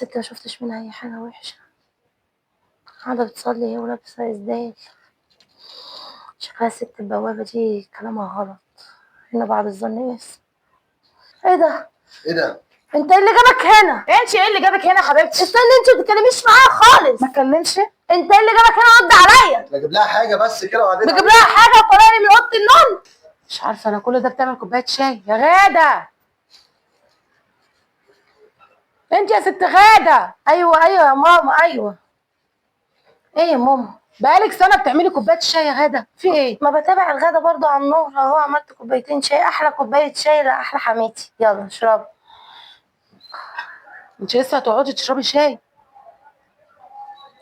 الست ما شفتش منها اي حاجه وحشه، قاعده بتصلي هي ولابسه اسدال. شكلها الست البوابه دي كلامها غلط، هنا بعد الظن بس. ايه ده؟ ايه ده؟ انت ايه اللي جابك هنا؟ انت ايه اللي جابك هنا يا حبيبتي؟ استني، انت ما تتكلميش معايا خالص. ما اتكلمش. انت ايه اللي جابك هنا؟ رد عليا. بجيب لها حاجه بس كده وبعدين بجيب لها حاجه وطلعني من اوضه النوم. مش عارفه انا كل ده بتعمل كوبايه شاي يا غاده. انت يا ست غاده. ايوه يا ماما، ايوه. ايه يا ماما؟ بقالك سنه بتعملي كوبايه شاي يا غاده، في ايه؟ ما بتابع الغدا برضو على النور اهو، عملت كوبايتين شاي، احلى كوبايه شاي لاحلى حماتي. يلا اشربي. انت لسه هتقعدي تشربي شاي؟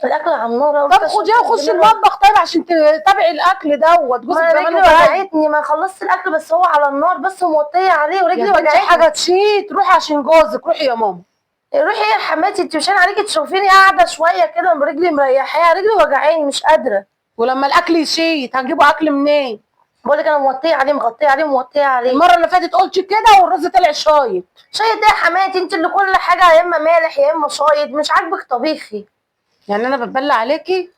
الاكل على النور. طب خديها وخشي المطبخ طيب عشان تتابعي الاكل دوت. جوزك ما زمان رجلي وجعتني، ما خلصت الاكل بس هو على النار بس وموطيه عليه ورجلي وجعتني. حاجه تشيت، روحي عشان جوزك، روحي يا ماما. روحي يا حماتي، انت مش عليكي تشوفيني قاعده شويه كده رجلي مريحاها، رجلي وجعاني مش قادره. ولما الاكل يشيت هنجيبوا اكل منين؟ بقول لك انا موطيه عليه، مغطيه عليه، موطيه عليه. المره اللي فاتت قلتي كده والرز طلع شايط. شايط ايه يا حماتي؟ انت اللي كل حاجه يا اما مالح يا اما شايط، مش عاجبك طبيخي. يعني انا بتبلى عليكي؟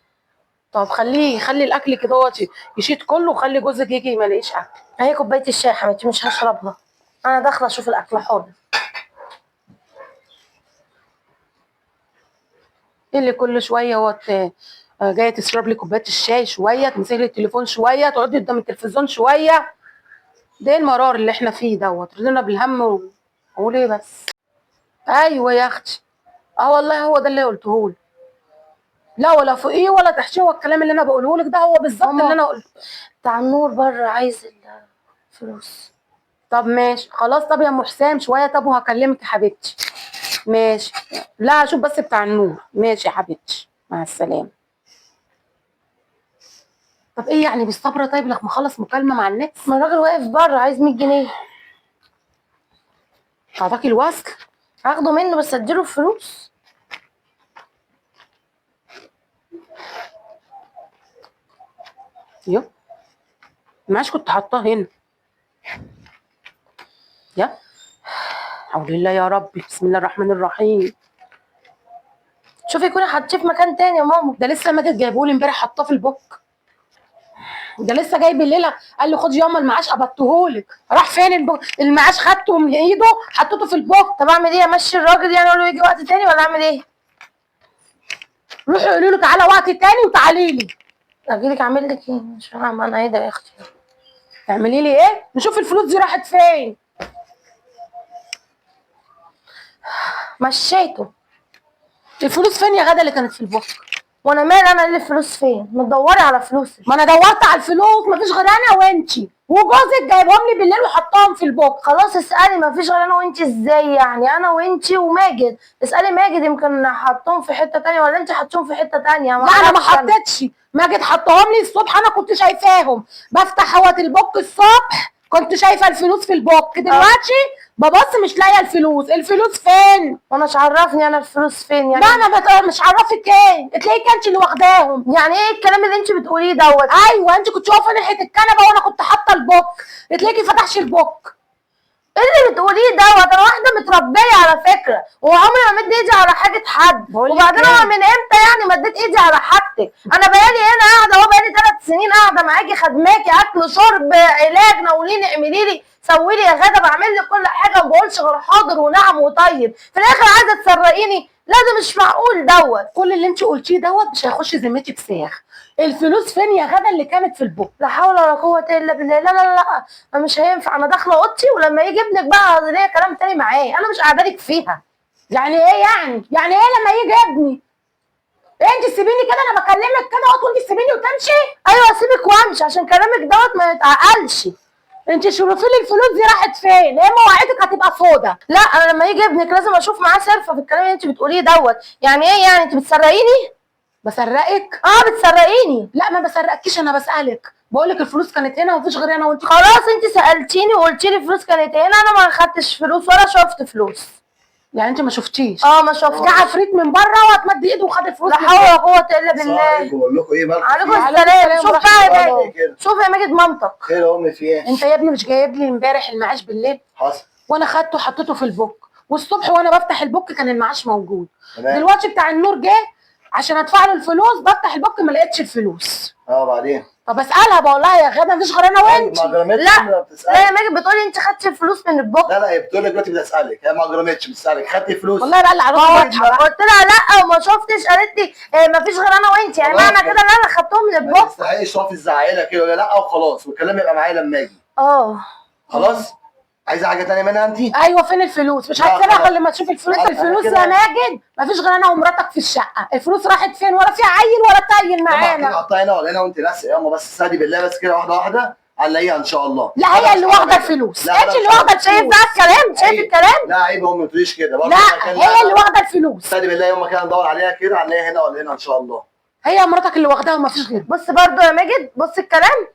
طب خلي الاكل كده يشيط كله وخلي جوزك يجي ما يلاقيش اكل. اهي كوبايه الشاي يا حماتي، مش هشربها، انا داخله اشوف الاكل. حاضر. ايه اللي كل شويه جايه تشرب لي كوبايه الشاي شويه، تمسكي لي التليفون شويه، تقعدي قدام التلفزيون شويه؟ ده إيه المرار اللي احنا فيه دوت؟ رضينا بالهم اقول ايه بس؟ ايوه يا اختي، والله هو ده اللي قلته لك. لا ولا فوقيه ولا تحشيه، هو الكلام اللي انا بقوله لك ده هو بالظبط اللي انا قلته. بتاع النور بره عايز الفلوس. طب ماشي خلاص. طب يا ام حسام شويه، طب وهكلمك يا حبيبتي. ماشي. لا اشوف بس بتاع النور. ماشي يا حبيبتي، مع السلامه. طب ايه يعني بالصبر طيب لما اخلص مكالمه مع الناس؟ ما الراجل واقف بره عايز 100 جنيه. اعطاكي الوصل؟ هاخده منه بس اديله الفلوس. يو معاش كنت حاطاه هنا. يا حول الله يا ربي، بسم الله الرحمن الرحيم. شوفي يكوني حطيه في مكان تاني يا ماما. ده لسه ماجد جايبهولي امبارح حطاه في البوك. ده لسه جاي بالليله قال لي خدي ياما المعاش قبضتهولك. راح فين المعاش؟ خدته من ايده حطيته في البوك. طب اعمل ايه؟ امشي الراجل يعني اقول له يجي وقت تاني ولا اعمل ايه؟ روحي قولي له تعالى وقت تاني وتعالي لي. اجيلك اعمل لك ايه؟ مش فاهمه انا ايه ده يا اختي. تعملي لي ايه؟ نشوف الفلوس دي راحت فين. مشيته. الفلوس فين يا غدا اللي كانت في البوك؟ وانا مال انا اللي الفلوس فين؟ ما تدوري على فلوسي. ما انا دورت على الفلوس مفيش غير انا وانتي، وجوزك جايبهم لي بالليل وحطهم في البوك. خلاص اسالي، ما فيش غير انا وانتي ازاي يعني؟ انا وانتي وماجد. اسالي ماجد يمكن حطهم في حته تانيه ولا انتي حطيهم في حته تانيه. لا انا ما حطيتش، ماجد حطهم لي الصبح، انا كنت شايفاهم بفتح هوت البوك الصبح كنت شايفه الفلوس في البوك. دلوقتي ببص مش لاقيه الفلوس فين؟ وانا مش عرفني انا الفلوس فين يعني؟ لا انا مش عرفك ايه، تلاقيك انت اللي واخداهم. يعني ايه الكلام اللي انت بتقوليه دوت؟ ايوه انت كنت واقفه ناحيه الكنبه وانا كنت حاطه البوك، تلاقيكي فتحش البوك. ايه اللي بتقوليه دوت؟ انا واحده متربيه على فكره، وعمري ما مد ايدي على حاجه حد. وبعدين انا من امتى يعني مديت ايدي على حاجتك؟ انا بقالي هنا قاعده اهو، بقالي 3 سنين قاعده معاكي، خدماكي اكل شرب علاج، ناوليني اعملي لي سوي لي يا غدا، بعمل لك كل حاجه وما بقولش غير حاضر ونعم وطيب. في الاخر عايزه تسرقيني؟ لا ده مش معقول دوت. كل اللي انت قلتيه دوت مش هيخش ذمتي بساخ. الفلوس فين يا غدا اللي كانت في البوك؟ لا حول ولا قوه الا بالله. لا لا لا مش هينفع، انا داخله اوضتي ولما يجي ابنك بقى ليا كلام تاني معاه، انا مش قاعده لك فيها. يعني ايه يعني ايه لما يجي ابني؟ انت سيبيني كده انا بكلمك كده وانت تسيبيني وتمشي؟ ايوه اسيبك وامشي عشان كلامك دوت ما يتعقلش. انت شوفي لي الفلوس دي راحت فين، ايه مواعيدك هتبقى سودا. لا انا لما يجي ابنك لازم اشوف معاه صرفه في الكلام اللي انت بتقوليه دوت. يعني ايه يعني؟ انت بتسرقيني؟ بسرقك؟ بتسرقيني. لا ما بسرقكيش، انا بسالك، بقول لك الفلوس كانت هنا ومفيش غير انا وانت. خلاص انت سالتيني وقلتي لي الفلوس كانت هنا، انا ما خدتش فلوس ولا شفت فلوس. يعني انت ما شفتيش؟ ما شفتش. عفريت من بره وهتمد ايده وخد الفلوس. لا حول ولا قوه الا بالله. بقول لكم ايه مالكم؟ عليكم السلام. شوف بقى يا ماجد، شوف يا ماجد مامتك. خير يا امي في ايه؟ انت يا ابني مش جايب لي امبارح المعاش بالليل؟ حصل. وانا خدته حطيته في البوك والصبح وانا بفتح البوك كان المعاش موجود. تمام. دلوقتي بتاع النور جه عشان ادفع له الفلوس، بفتح البوك ما لقيتش الفلوس. بعدين طب اسالها بقول لها يا غدا مفيش غير انا وانت. ما اجرمتش. لا لا لا يا ماجد، بتقولي انت خدتي الفلوس من البوك. لا هي بتقول لك دلوقتي بتسالك، هي ما اجرمتش، بتسالك خدتي فلوس. والله لا العروسه واضحه بقى. قلت لها لا وما شفتش، قالت لي مفيش غير انا وانت، يعني خلاص. معنى كده ان انا خدتهم من ما البوك. تستحقيش تقفي الزعايله كده ولا لا، وخلاص والكلام يبقى معايا لما اجي. خلاص. عايزه حاجه ثانيه منها انت؟ ايوه فين الفلوس؟ مش لا، هتسيبها خلاص. غير لما تشوف الفلوس. أنا الفلوس كده- يا ماجد مفيش غير انا ومراتك في الشقه. الفلوس راحت فين؟ ولا في عيل ولا تايل معانا. حطها هنا ولا هنا وانت ناسي. ياما بس استهدي بالله بس كده، واحده واحده هنلاقيها ان شاء الله. لا هي اللي واخده الفلوس، لا، انت لا، اللي مش واخده شايف الفلوس. بقى الكلام؟ شايف الكلام؟ لا عيب امي، ما تقوليش كده برضه. لا هي اللي واخده الفلوس. استهدي بالله، يوم ما كان ندور عليها كده هنلاقيها هنا ولا هنا ان شاء الله. هي مراتك اللي واخداها ومفيش غيرها. بص برضو يا ماجد، بص الكلام.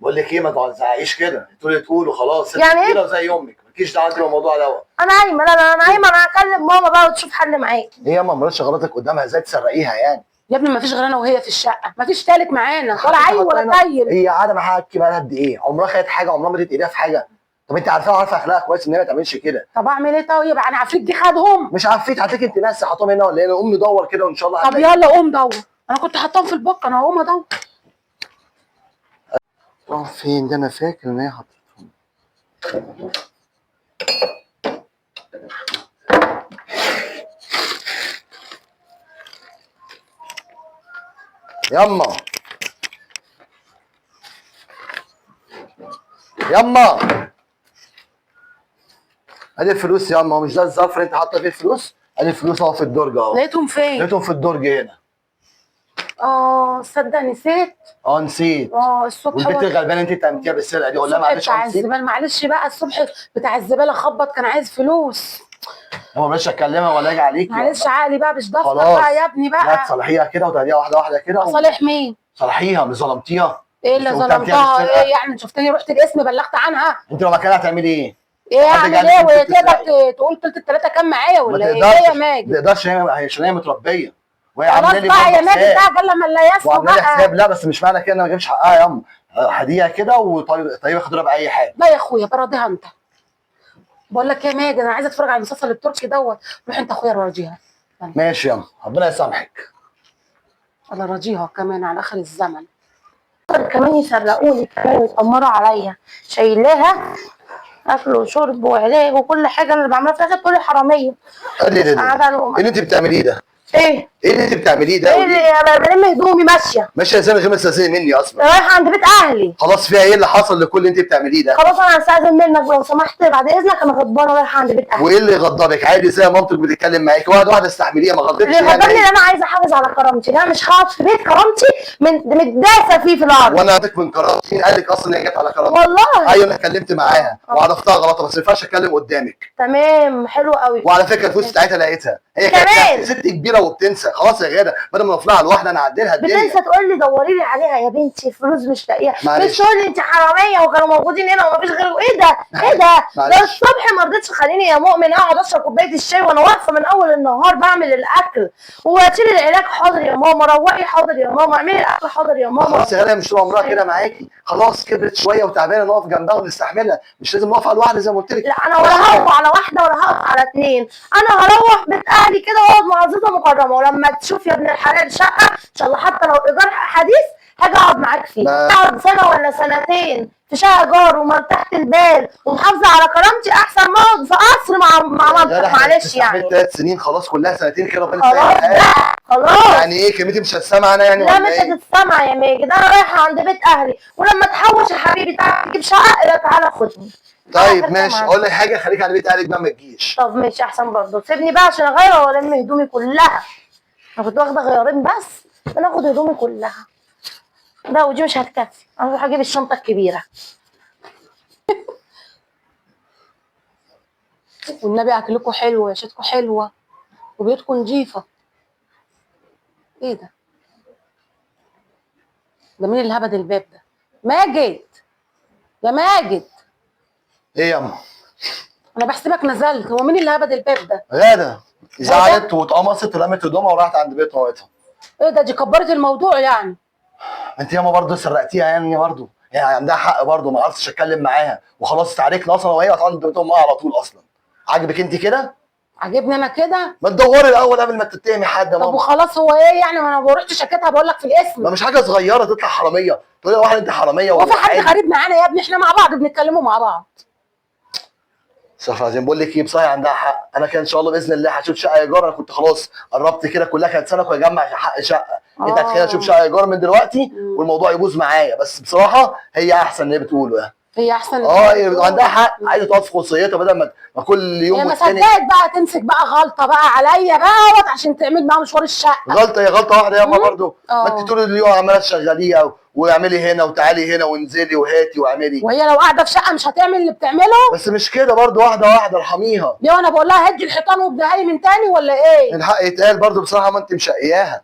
بقول لك ايه، ما تزعقيش كده، تقولي وخلاص. يعني ايه؟ كده زي امك، مالكيش دعوه انت بالموضوع دوت. انا قايمه. لا انا قايمه، انا هكلم ماما بقى وتشوف حل معاك. ايه يا ماما، مراتش غلطك قدامها ازاي تسرقيها يعني؟ يا ابني مفيش غير انا وهي في الشقه، مفيش تالت معانا ولا عيل ولا تايل. هي قاعده معاها حكي بقى قد ايه؟ عمرها خدت حاجه؟ عمرها مدت ايديها في حاجه؟ طب انت عارفه اخلاقها كويس ان هي ما تعملش كده. طب اعمل ايه طيب؟ انا عفريت دي خدهم. مش عارفين هتلاقي انت ناس حاطهم هنا ولا هنا. قوم ندور كده وان شاء الله طب هنلاقي. يلا قوم دور، انا كنت حاطاهم في البوك، انا هقوم ادور. فين ده؟ انا فاكر ان هي حطيتهم. يما ادي الفلوس يما. هو مش ده الظرف اللي انت حاطه فيه الفلوس؟ ادي الفلوس اهو في الدرج اهو. لقيتهم فين؟ لقيتهم في الدرج هنا. صدق نسيت. نسيت. الصبح والبنت الغلبانه انت اتهمتيها بالسرقه دي، قول لها الصبح معلش بتاع نسيت. الزباله، معلش بقى الصبح بتاع الزباله خبط كان عايز فلوس. هو مش هتكلمها ولا اجي عليكي. معلش عقلي بقى مش ضغط خلاص بقى يا ابني لا بقى. تصلحيها كده وتهديها واحده واحده كده. اصالح مين؟ صلحيها، مش ظلمتيها. ايه اللي مش اتهمتيها ظلمتها؟ بالسرقة. ايه يعني شفتني رحت القسم بلغت عنها؟ انت لو مكانها هتعملي ايه؟ ايه حد اعمل قال ايه؟ لك انت وتقدر بتسرقي؟ تقول تلت التلاته كام معايا ولا ما ايه؟ ايه يا تقدرش. ماجد؟ ما تقدرش عشان هي متربيه وهي خلاص عامله لي بقى يا برضه ماجد حساب. بقى قال لما لا يسمع وعامله لي بقى. حساب. لا بس مش معنى كده ان انا ما اجيبش حقها يا ام. هديها كده وطيب خدوها باي حاجه. لا يا اخويا براضيها انت. بقول لك يا ماجد انا عايزه اتفرج على المسلسل التركي دوت، روح انت اخويا راضيها. ماشي يا ام، ربنا يسامحك. الله راضيها كمان على اخر الزمن. كمان يسرقوني كمان ويتأمروا عليا، شايلاها اكل وشرب وعلاج وكل حاجه انا اللي بعملها، في الاخر تقولي حراميه. ايه عملوا اللي انت بتعمليه ده؟ ايه اللي انت بتعمليه ده؟ ايه اللي انا بلم هدومي ماشيه ماشيه ازاي من غير ما تستاذني مني اصلا؟ رايحه عند بيت اهلي. خلاص فيها ايه اللي حصل لكل اللي انت بتعمليه ده؟ خلاص انا هستأذن منك لو سمحت بعد اذنك، انا غضبانه رايحه عند بيت اهلي. وايه اللي يغضبك؟ عادي زي مامتك بتتكلم معاكي، واحده استحمليها، ما غضبتش اللي غضبني ان انا عايزه احافظ على كرامتي، لا مش هقعد في بيت كرامتي متداسه فيه في الارض. وانا هاتك من كرامتي؟ مين قال لك اصلا ان هي جت على كرامتي؟ والله ايوه انا اتكلمت معاها وعرفتها غلط، بس ما ينفعش اتكلم قدامك. تمام حلو قوي. وعلى فكره الفلوس بتاعتها لقيتها، هي كمان. كانت ست كبيره وبتنسى. خلاص يا غاده، بدل ما نفلها لوحدها انا هعدلها الدنيا. بتنسى تقول لي دوري لي عليها يا بنتي، الفلوس مش لاقيها. معلش. مش تقول لي انت حراميه وكانوا موجودين هنا ومفيش غيره. ايه ده؟ ايه ده؟ معلش. ده الصبح ما رضيتش خليني يا مؤمن اقعد اشرب كوبايه الشاي وانا واقفه من اول النهار بعمل الاكل، واشيل العلاج حاضر يا ماما، روقي حاضر يا ماما، اعملي الاكل حاضر يا ماما. خلاص يا غاده، مش طول عمرها كده معاكي. خلاص كبرت شويه وتعبانه، نقف جنبها ونستحملها. مش لازم نقف على الواحده زي ما قلت لك. لا انا ولا هقف على واحده ولا هقف على اتنين، انا هروح بيت اهلي كده واقعد مع عزيزه مكرمه، ولما تشوف يا ابن الحلال شقه ان شاء الله حتى لو ايجار حديث هاجي اقعد معاك فيه، اقعد سنه ولا سنتين في شقه جار ومرتاحه البال ومحافظه على كرامتي احسن ما اقعد في قصر مع مامتك. معلش يعني 3 سنين خلاص، كلها سنتين كده ربنا خلاص يسهل بقى حالك. خلاص. يعني ايه كلمتي مش هتسمع انا يعني لا ولا مش ايه؟ هتتسمع يا ماجد، انا رايحه عند بيت اهلي، ولما تحوش يا حبيبي تعالى تجيب شقه يبقى تعالى خدني. طيب آخر ماشي، كلام. اقول لك حاجه، خليك على بيت اهلك بقى ما تجيش. طب ماشي احسن برضه، سيبني بقى عشان اغير والم هدومي كلها. انا كنت واخده غيارين بس، انا اخد هدومي كلها. لا ودي مش هتكفي، انا هروح اجيب الشنطه الكبيره. والنبي اكلكم حلو وعيشتكم حلوه وبيوتكم نظيفه. ايه ده؟ ده مين اللي هبد الباب ده؟ ماجد يا ماجد. ايه يا اما؟ انا بحسبك نزلت، هو مين اللي هبد الباب ده؟ غاده زعلت واتقمصت ورمت هدومها وراحت عند بيت مامتها. ايه ده؟ دي كبرت الموضوع يعني. انت ياما برضه سرقتيها يعني برضه، يعني عندها حق برضه، ما عرفتش اتكلم معاها وخلاص تعاركنا اصلا وهي عند بيت امها على طول اصلا. عاجبك انت كده؟ عاجبني انا كده؟ ما تدوري الاول قبل ما تتهمي حد يا طب ماما. وخلاص هو ايه يعني؟ ما انا ما رحتش شكيتها، بقول لك في الاسم. ما مش حاجه صغيره تطلع حراميه، تقولي لواحد انت حراميه هو ولا في حد عادي؟ غريب معانا يا ابني؟ احنا مع بعض بنتكلموا مع بعض. استغفر الله العظيم. بقول لك ايه، بصراحه عندها حق. انا كان ان شاء الله باذن الله هشوف شقه ايجار. انا كنت خلاص قربت كده، كلها كانت سنه واجمع حق شقه. انت هتخليني اشوف شقه ايجار من دلوقتي والموضوع يبوظ معايا. بس بصراحه هي احسن اللي هي بتقوله يعني. هي احسن. اه عندها حق، عايزه تقعد في خصوصيتها بدل ما كل يوم هي ما والتاني. صدقت بقى تمسك بقى غلطه بقى عليا بقى عشان تعمل معاها مشوار الشقه. غلطه، هي غلطه واحده ياما برضه. ما انت طول اليوم عماله تشغليها واعملي هنا وتعالي هنا وانزلي وهاتي واعملي. وهي لو قاعده في شقه مش هتعمل اللي بتعمله؟ بس مش كده برضه، واحده واحده ارحميها. ليه وانا بقول لها هدي الحيطان وابدأي لي من تاني ولا ايه؟ الحق يتقال برضه بصراحه، ما انت مشقياها.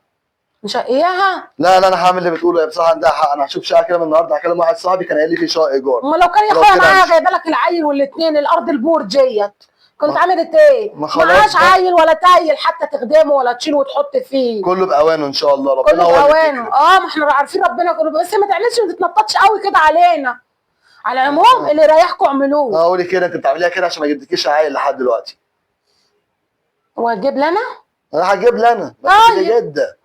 مشقياها؟ لا انا هعمل اللي بتقوله. هي بصراحه عندها حق. انا هشوف شقه كده من النهارده. هكلم واحد صاحبي كان قايل لي في شقه ايجار. امال لو كان يا اخويا معاها جايبه لك العيل والاثنين الارض البورج ديت كنت عملت ايه؟ ما خلاص معاش عيل ولا تايل حتى تخدمه ولا تشيل وتحط فيه. كله باوانه ان شاء الله. ربنا كله هو اللي باوانه. بيكرم. ما احنا عارفين ربنا كله، بس ما تعملش ما تتنططش قوي كده علينا. على العموم اللي يريحكم اعملوه. قولي كده، انت بتعمليها كده عشان ما جبتكيش عيل لحد دلوقتي. هو هتجيب لنا؟ انا هجيب لنا بس دي جده.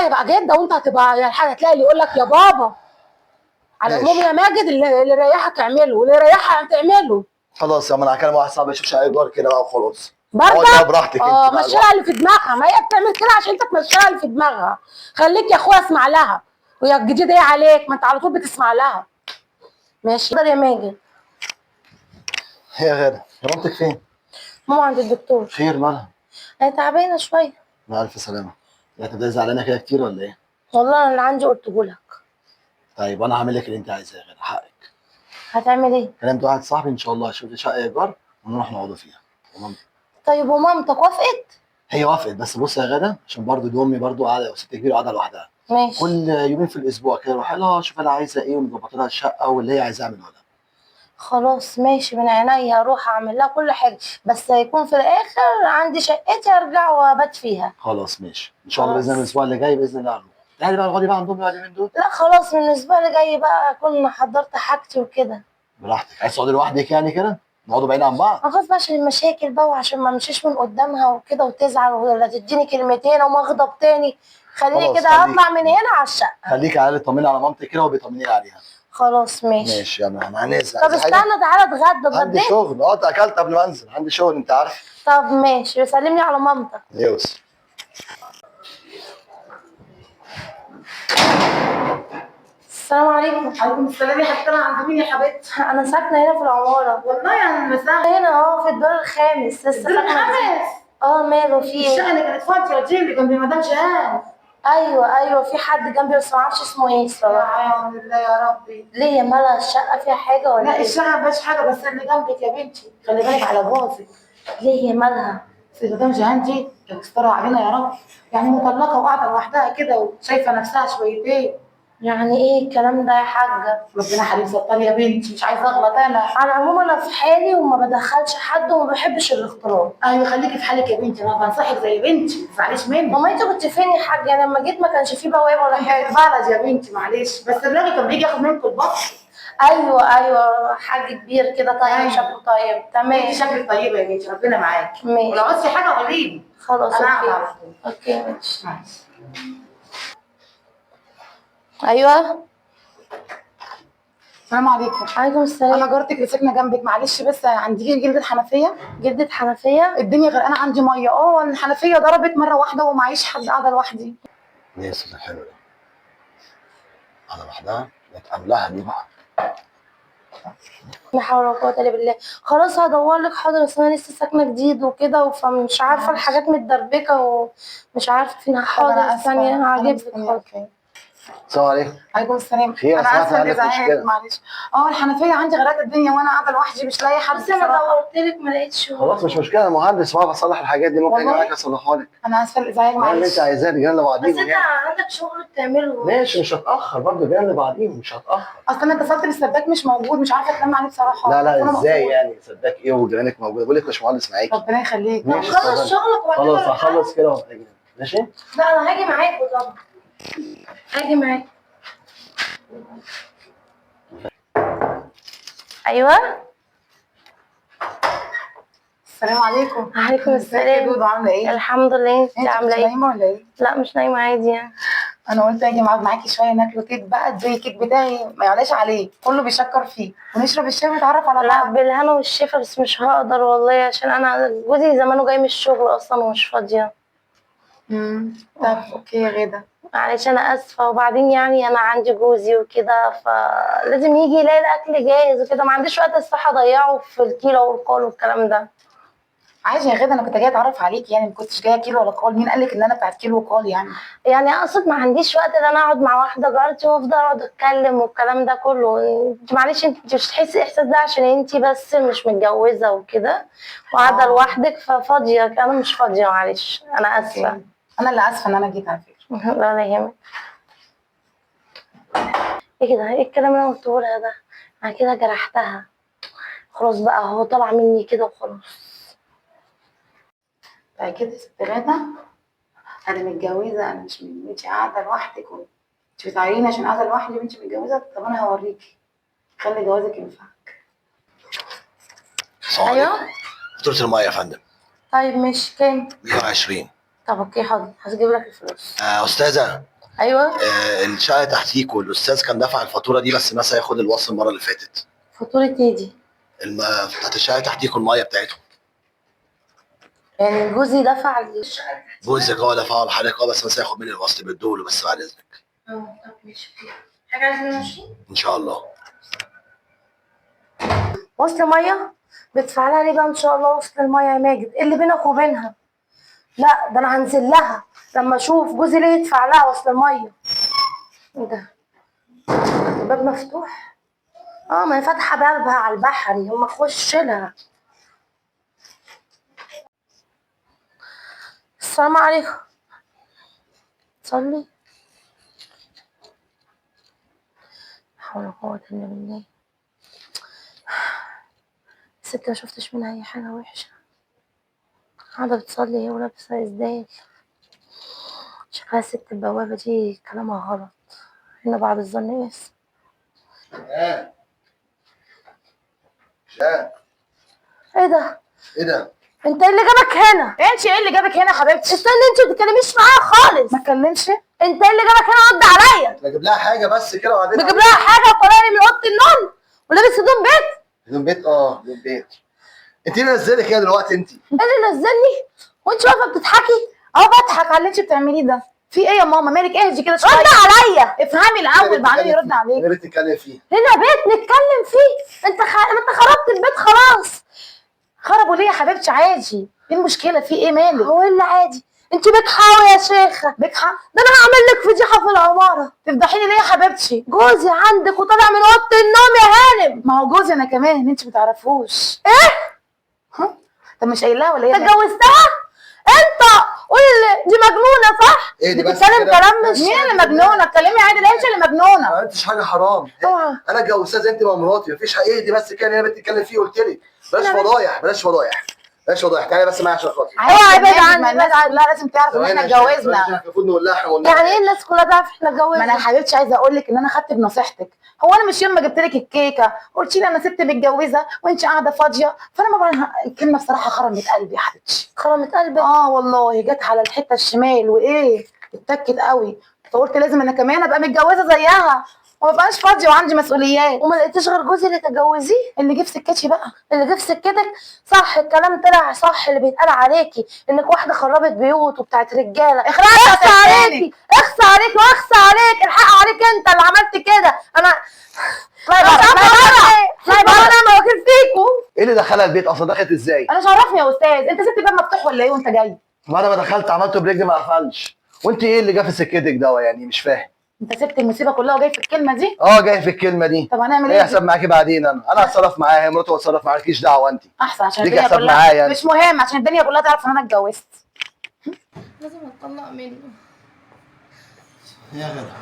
يبقى جده وانت هتبقى يعني حاجه تلاقي اللي يقول لك يا بابا. على العموم يا ماجد اللي يريحك اعمله واللي يريحها هتعمله. خلاص يا انا هكلم واحد صاحبي يشوف شقه ايجار كده بقى وخلاص. برضه براحتك انت. مشيها اللي في دماغها، ما هي بتعمل كده عشان انت تمشيها اللي في دماغها. خليك يا اخويا اسمع لها، وهي الجديده ايه عليك؟ ما انت على طول بتسمع لها. ماشي يا ماجد. هي يا غاده، يا مامتك فين؟ ماما عند الدكتور. خير مالها؟ انا تعبانه شويه. مع الف سلامه. يا هتبداي زعلانه كده كتير ولا ايه؟ والله انا اللي عندي قلته لك. طيب انا هعمل لك اللي انت عايزاه يا غاده، حقك. هتعمل ايه؟ كلمت واحد صاحبي ان شاء الله هشوف لي شقه ايجار ونروح نقعدوا فيها. طيب ومامتك وافقت؟ هي وافقت، بس بص يا غاده عشان برضه دي امي برضه قاعده ست كبيره قاعده لوحدها. ماشي. كل يومين في الاسبوع كده اروح لها اشوف انا عايزه ايه ونظبط لها الشقه واللي هي عايزاه اعمله لها. خلاص ماشي من عينيا، اروح اعمل لها كل حاجه، بس هيكون في الاخر عندي شقتي ارجع وابات فيها. خلاص ماشي ان شاء الله باذن الله الاسبوع اللي جاي باذن الله. تعالي بقى اقعدي بقى عندهم بقى اليومين دول. لا خلاص من الاسبوع اللي جاي بقى اكون حضرت حاجتي وكده. براحتك. عايز تقعدي لوحدك يعني كده؟ نقعدوا بعيد عن بعض؟ اخاف بقى عشان المشاكل بقى وعشان ما امشيش من قدامها وكده وتزعل ولا تديني كلمتين وما اغضب تاني. خليني كده اطلع من هنا على الشقه. خليكي على تطمني على مامتك كده وبيطمني عليها. خلاص ماشي. ماشي يلا انا هنزل. طب استنى تعالى اتغدى. عندي شغل. اكلت قبل ما انزل، عندي شغل انت عارف. طب ماشي سلمني على مامتك. يوسف. السلام عليكم. وعليكم السلام يا حبيبتي. انا عند مين يا حبيبتي؟ انا ساكنه هنا في العماره. والله انا مساء هنا في الدور الخامس. لسه الدور الخامس؟ ماله في ايه؟ الشقه اللي كانت فاضيه دي اللي جنب مدام شهاد. ايوه في حد جنبي بس ما اعرفش اسمه ايه الصراحه. يا عون الله يا ربي. ليه مالها الشقه فيها حاجه ولا لا ايه؟ الشقه ما فيهاش حاجه، بس اللي جنبك يا بنتي خلي بالك على جوزك. ليه مالها؟ مدام جهان دي كانت تستر علينا يا رب، يعني مطلقه وقاعده لوحدها كده وشايفه نفسها شويتين. يعني ايه الكلام ده يا حاجه؟ ربنا حليم ستار يا بنتي، مش عايزه اغلط انا. على العموم انا في حالي وما بدخلش حد وما بحبش الاختلاط. ايوه خليكي في حالك يا بنتي، انا بنصحك زي بنتي ما تزعليش مني. ماما انت كنت فين يا حاجه؟ انا لما جيت ما كانش فيه بوابه ولا حاجه. بلد يا بنتي معلش، بس الراجل كان بيجي ياخد منكم البصل. ايوه حاج كبير كده طيب. أيوة. شكله طيب تمام. انت شكلك طيبه يا بنتي ربنا معاكي. ماشي. ولو عاوزتي حاجه قوليلي. خلاص انا اوكي. على طول. اوكي ماشي. ماشي. ايوه. السلام عليكم. عليكم السلام. انا جارتك اللي ساكنه جنبك، معلش بس عندي جلده حنفيه. جلدة حنفيه؟ الدنيا غرقانه عندي ميه. الحنفيه ضربت مره واحده ومعيش حد، قاعده لوحدي. ليه الصوت الحلو ده؟ قاعده لوحدها؟ نتقابلها دي بقى. لا حول ولا قوة الا بالله. خلاص هدور لك حاضر، اصل انا لسه ساكنه جديد وكده فمش عارفه الحاجات متدربكه ومش عارفه فين. حاضر ثانيه هجيب لك. حاضر. السلام عليكم. عليكم السلام. خير، انا سمعت اسفه عنك الازعاج مشكلة. معلش. الحنفيه عندي غرقت الدنيا وانا قاعده لوحدي مش لاقي حد بس انا بصراحة. دورت لك ما لقيتش. خلاص مش مشكله، انا مهندس بعرف اصلح الحاجات دي. ممكن اجي والله؟ معاك اصلحها لك. انا اسفه الازعاج اللي معلش. انت عايزاه رجاله بس بعضيهم انت يعني. عندك شغل بتعمله. ماشي مش هتاخر برضه، رجاله بعضيهم مش هتاخر. اصل انا اتصلت بالسباك مش موجود، مش عارفه اتلم عليه بصراحه. لا أنا ازاي مقفول. يعني صدقك ايه وجيرانك موجوده؟ بقول لك مش مهندس معاكي. ربنا يخليك. ماشي. خلص شغلك وبعدين خلاص هخلص كده وهاجي. ماشي. لا انا هاجي معاكوا طبعا. هاجي معاك. ايوه. السلام عليكم. عليكم ازيك يا السلام. دودو، عامله ايه؟ الحمد لله. انت انت عامله كنت ايه؟ نايمه ولا ايه؟ لا مش نايمه عادي يعني. انا قلت اجي اقعد معاكي شويه ناكله كيك بقى زي الكيك بتاعي ما يعلاش عليه، كله بيشكر فيه، ونشرب الشاي ونتعرف على لا بعض. بالهنا والشفا، بس مش هقدر والله عشان انا جوزي زمانه جاي من الشغل اصلا ومش فاضيه. طب اوكي يا غدا. معلش انا اسفه، وبعدين يعني انا عندي جوزي وكده فلازم يجي يلاقي الاكل جاهز وكده، ما عنديش وقت الصراحه اضيعه في الكيلو والقال والكلام ده. عادي يا غدا، انا كنت جايه اتعرف عليكي يعني، ما كنتش جايه كيلو ولا قال. مين قالك ان انا بتاعت كيلو وقال يعني؟ يعني اقصد ما عنديش وقت ان انا اقعد مع واحده جارتي وافضل اقعد اتكلم والكلام ده كله. انت معلش انت مش هتحسي الاحساس ده عشان انت بس مش متجوزه وكده وقاعده لوحدك ففاضيه. انا مش فاضيه معلش، انا اسفه. اوكي. انا اللي اسفه ان انا جيت على فكره. لا لا يهمك. ايه كده؟ ايه الكلام اللي انا قلته لها ده؟ انا كده جرحتها. خلاص بقى هو طلع مني كده وخلاص. بعد كده يا ست غدا، انا متجوزه، انا مش من انت قاعده لوحدك انت بتعايريني عشان قاعده لوحدي وانت متجوزه. طب انا هوريكي، خلي جوازك ينفعك. السلام ايوه عليكم. فاتورة المية يا فندم طيب ماشي كام؟ 120. طب اوكي حاضر هجيب لك الفلوس. أستاذة، ايوه الشقة تحتيك والأستاذ كان دفع الفاتورة دي بس ناسي ياخد الوصل المرة اللي فاتت. فاتوره ايه دي؟ بتاعت الشقة تحتيك والمية بتاعتهم. يعني جوزي دفع جوزك هو دفعه لحضرتك بس ناسي ياخد مني الوصل بدوله بس بعد إذنك. طب ماشي. حاجه عايزين نمشي؟ إن شاء الله. وصل ميه؟ بدفع لها ليه بقى ان شاء الله وصل الميه يا ماجد؟ ايه اللي بينك وبينها؟ لا ده انا هنزل لها لما اشوف جوزي ليه يدفع لها وصل الميه. ايه ده؟ الباب مفتوح؟ ما هي فاتحه بابها على البحري، هم اخش لها. السلام عليكم. صلي. حول ولا قوة الا بالله. الست ما شفتش منها اي حاجه وحشه، قاعده بتصلي هي ولابسه اسدال. شكلها الست البوابه دي كلامها غلط، ان بعض الظن بس. شان. ايه ده؟ إيه ده؟ انت ايه اللي جابك هنا؟ انت ايه اللي جابك هنا يا حبيبتي؟ استني، انت ما تتكلميش معايا خالص. ما اتكلمش. انت ايه اللي جابك هنا؟ رد عليا. بجيب لها حاجة بس كده وبعدين بجيب لها حاجه وطالع من اوضه النوم ولابس هدوم بيت؟ هدوم بيت؟ هدوم بيت. أنت اللي نزلك كده دلوقتي أنت؟ ايه اللي نزلني؟ وانت واقفه بتضحكي؟ بضحك على اللي انت بتعمليه ده. في ايه يا ماما؟ مالك؟ اهدي كده شويه. رد عليا. افهمي الاول بعدين يرد عليك. إيه اللي بتتكلم فيه؟ هنا بيت نتكلم فيه. انت خربت البيت خلاص. خربوا ليه يا حبيبتي؟ عادي. ايه المشكله؟ في ايه؟ مالك؟ هو ايه اللي عادي؟ انت بتحاوي يا شيخه. بجحة؟ ده انا هعمل لك فضيحه في العماره. تفضحيني ليه يا حبيبتي؟ جوزي عندك وطالع من اوضه النوم يا هانم. ما هو جوزي انا كمان، انت بتعرفوش. ايه؟ ها؟ طب مش قايلها ولا ايه؟ انت اتجوزتها؟ انت قولي دي مجنونه صح؟ إيه دي بس بتتكلم كده؟ كلام مش مين اللي مجنونه؟ اتكلمي عادي. لا انت اللي مجنونه. ما عملتش حاجة حرام. اوعى. أنا اتجوزتها زي أنت ما مراتي، مفيش حاجة. إيه دي بس كده اللي أنا بتتكلم فيه؟ قلت لك بلاش فضايح بلاش فضايح بلاش فضايح. تعالي بس معايا عشان خاطري. اوعى ابعد ما عني الناس ابعد عني. كلها لازم تعرف ان احنا اتجوزنا. المفروض نقول لها احنا قلنا. يعني ايه الناس كلها تعرف احنا ما انا يا اتجوزنا؟ حبيبتي عايزه اقول لك ان انا خدت بنصيحتك. هو انا مش يوم ما جبت لك الكيكه قلت لي انا ست متجوزه وانت قاعده فاضيه؟ فانا ما الكلمه بصراحه خرمت قلبي يا حبيبتي. خرمت قلبك؟ والله جت على الحته الشمال وايه اتكت قوي. فقلت لازم انا كمان ابقى متجوزه زيها وما بقاش فاضيه وعندي مسؤوليات. وما لقيتيش غير جوزي اللي تتجوزيه؟ اللي جه في سكتي بقى. اللي جه في سكتك؟ صح الكلام طلع صح اللي بيتقال عليكي انك واحده خربت بيوت وبتاعت رجاله. اخس عليكي اخس عليكي واخس عليك. الحق عليك انت اللي عملت كده. انا اطلعي بره اطلعي بره. انا ما واكل فيكم. ايه اللي دخلها البيت اصلا؟ دخلت ازاي؟ انا شرفني يا استاذ. انت سبت الباب مفتوح ولا ايه وانت جاي؟ ما انا ما دخلت عملته برجلي ما قفلش. وانت ايه اللي جه في سكتك ده يعني؟ مش فاهم. انت سبت المصيبه كلها وجاي في الكلمه دي؟ جاي في الكلمه دي. طب هنعمل ايه ايه؟ حساب معاكي بعدين. انا هتصرف معاها، هي مراتي وهتصرف معاها، مالكيش دعوه انت. احسن عشان ليكي الدنيا حساب كلها معايا مش مهم، عشان الدنيا كلها تعرف ان انا اتجوزت. لازم اتطلق منه. يا غدا،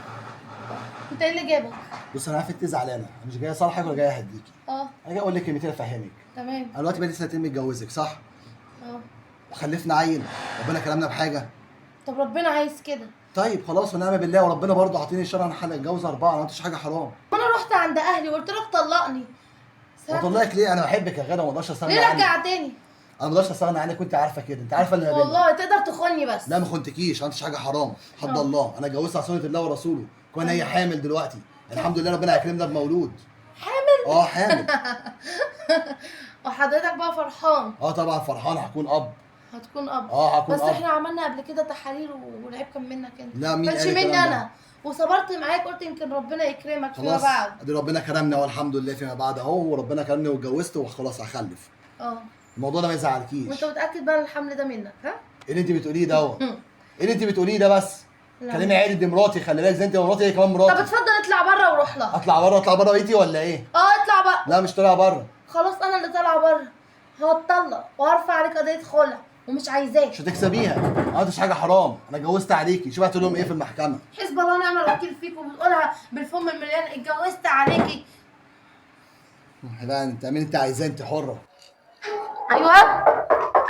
انت ايه اللي جابك؟ بص انا عارف انت زعلانه، انا مش جاي اصالحك ولا جاي اهديكي. اه انا جاي اقول لك كلمتين افهمك. تمام. انا دلوقتي بقالي سنتين متجوزك صح؟ اه وخلفنا عيل، ربنا كلامنا بحاجه. طب ربنا عايز كده. طيب خلاص ونعم بالله، وربنا برضه عاطيني الشرع ان احنا نتجوز 4، انا ما قلتش حاجه حرام. وانا رحت عند اهلي وقلت لك طلقني. واطلقك ليه؟ انا بحبك يا غدا وما اقدرش استغنى ليه عنك. رجعتني؟ انا ما اقدرش استغنى عنك وانت عارفه كده، انت عارفه اللي ما بيننا. والله تقدر تخوني بس. لا ما خنتكيش، ما عملتش حاجه حرام، حد الله، انا اتجوزت على سنه الله ورسوله، كون هي حامل دلوقتي، الحمد لله ربنا هيكرمنا بمولود. حامل؟ حامل. وحضرتك بقى فرحان؟ طبعا فرحان، هكون اب. هتكون اب؟ هكون بس اب. احنا عملنا قبل كده تحاليل والعيب كان منك انت. لا مين كانش قال مني الكلام ده؟ انا، وصبرت معاك قلت يمكن ربنا يكرمك فيما خلاص بعد. ادي ربنا كرمنا والحمد لله فيما بعد اهو، وربنا كرمني واتجوزت وخلاص هخلف. الموضوع ده ما يزعلكيش. وانت متاكد بقى ان الحمل ده منك؟ ها؟ ايه اللي انت بتقوليه دوت؟ ايه اللي انت بتقوليه ده بس؟ كلمي عادي، دي مراتي، خلي بالك زي انت مراتي هي كمان مراتي. طب اتفضل اطلع بره وروح لها. اطلع بره بيتي ولا ايه؟ اطلع بقى. لا مش طالع بره. خلاص انا اللي طالعه بره، هتطلق وهرفع عليك قضيه خلع ومش عايزاك. مش هتكسبيها، ما عملتش حاجه حرام، انا اتجوزت عليكي، شوفي هتقول لهم ايه في المحكمه. حسب الله ونعم الوكيل فيك، وبتقولها بالفم المليان اتجوزت عليكي. لا انت مين انت عايزاه، انت حره.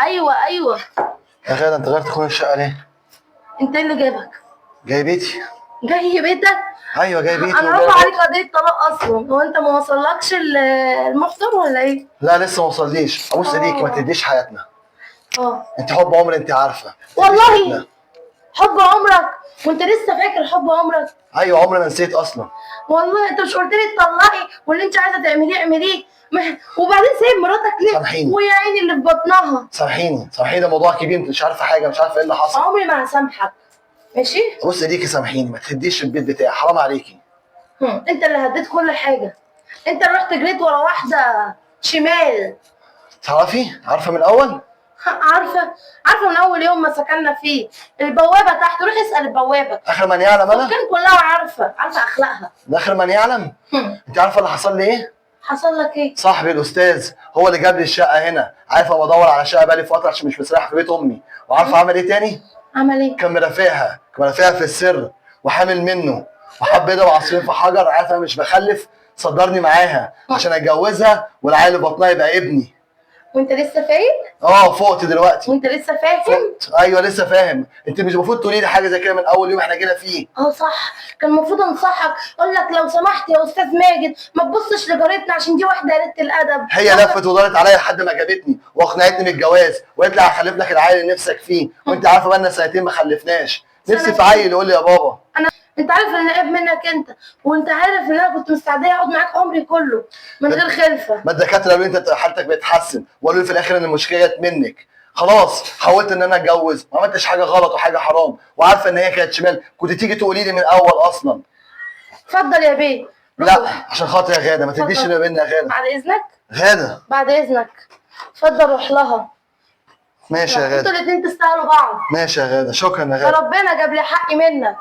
ايوه يا غاده انت غيرت تخون الشقه ليه؟ انت اللي جابك. جاي بيتي. جاي بيتك؟ ايوه جاي بيتي. انا رافع عليك قضيه طلاق اصلا، هو انت ما وصلكش المحضر ولا ايه؟ لا لسه ما وصليش، ابوس ايديكي ما تديش حياتنا. انت حب عمري انت عارفه. والله حب عمرك؟ وانت لسه فاكر حب عمرك؟ ايوه عمري ما نسيت اصلا. والله انت مش قلت لي تطلقي واللي انت عايزه تعمليه اعمليه؟ وبعدين سايب مراتك ليه؟ سامحيني. ويا عيني اللي في بطنها. سامحيني ده موضوع كبير، انت مش عارفه حاجه، مش عارفه ايه اللي حصل. عمري ما هسامحك، ماشي؟ بص ايديكي سامحيني، ما تهديش البيت بتاعي، حرام عليكي. انت اللي هديت كل حاجه، انت اللي رحت جريت ورا واحده شمال. عارفه من الاول؟ عارفه من اول يوم ما سكننا فيه، البوابه تحت، روح اسال البوابه. اخر من يعلم انا؟ السكان كلها عارفه اخلاقها. ده اخر من يعلم. انت عارفه اللي حصل لي ايه؟ حصل لك ايه؟ صاحبي الاستاذ هو اللي جاب لي الشقه هنا، عارفه بدور على شقه بقالي فتره عشان مش مستريح في بيت امي، وعارفه عمل ايه تاني؟ عمل ايه؟ كان مرافقها في السر وحامل منه، وحب يضرب عصفورين في حجر، عارفه انا مش بخلف، صدرني معاها عشان اتجوزها والعيل اللي بطنها يبقى ابني. وانت لسه فايق؟ فقت دلوقتي. وانت لسه فاهم؟ فقت، ايوه لسه فاهم. انت مش المفروض تقولي لي حاجه زي كده من اول يوم احنا جينا فيه. صح، كان المفروض انصحك اقول لك لو سمحت يا استاذ ماجد ما تبصش لجارتنا عشان دي واحده قليله الادب. هي لفت ودارت عليا لحد ما جابتني واقنعتني بالجواز، وقالت لي هخلف لك العيل اللي نفسك فيه، وانت عارفه بقالنا سنتين ما خلفناش، نفسي في عيل يقول لي يا بابا. انت عارف ان عيب منك انت، وانت عارف ان انا كنت مستعديه اقعد معاك عمري كله من غير خلفه. ما الدكاتره قالوا لي انت حالتك بتتحسن، وقالوا لي في الاخر ان المشكله جت منك. خلاص حاولت ان انا اتجوز، ما عملتش حاجه غلط وحاجه حرام، وعارفه ان هي كانت شمال، كنت تيجي تقولي لي من الاول اصلا. اتفضل يا بيه. لا عشان خاطر يا غاده ما تديش اللي بينا يا غاده. بعد اذنك. غاده بعد اذنك اتفضل روح لها. ماشي يا انتوا غاده. الاثنين تستاهلوا بعض. ماشي يا غاده، شكرا يا غاده. ربنا جاب لي حقي منك.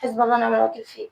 حسب الله ونعم الوكيل فيك.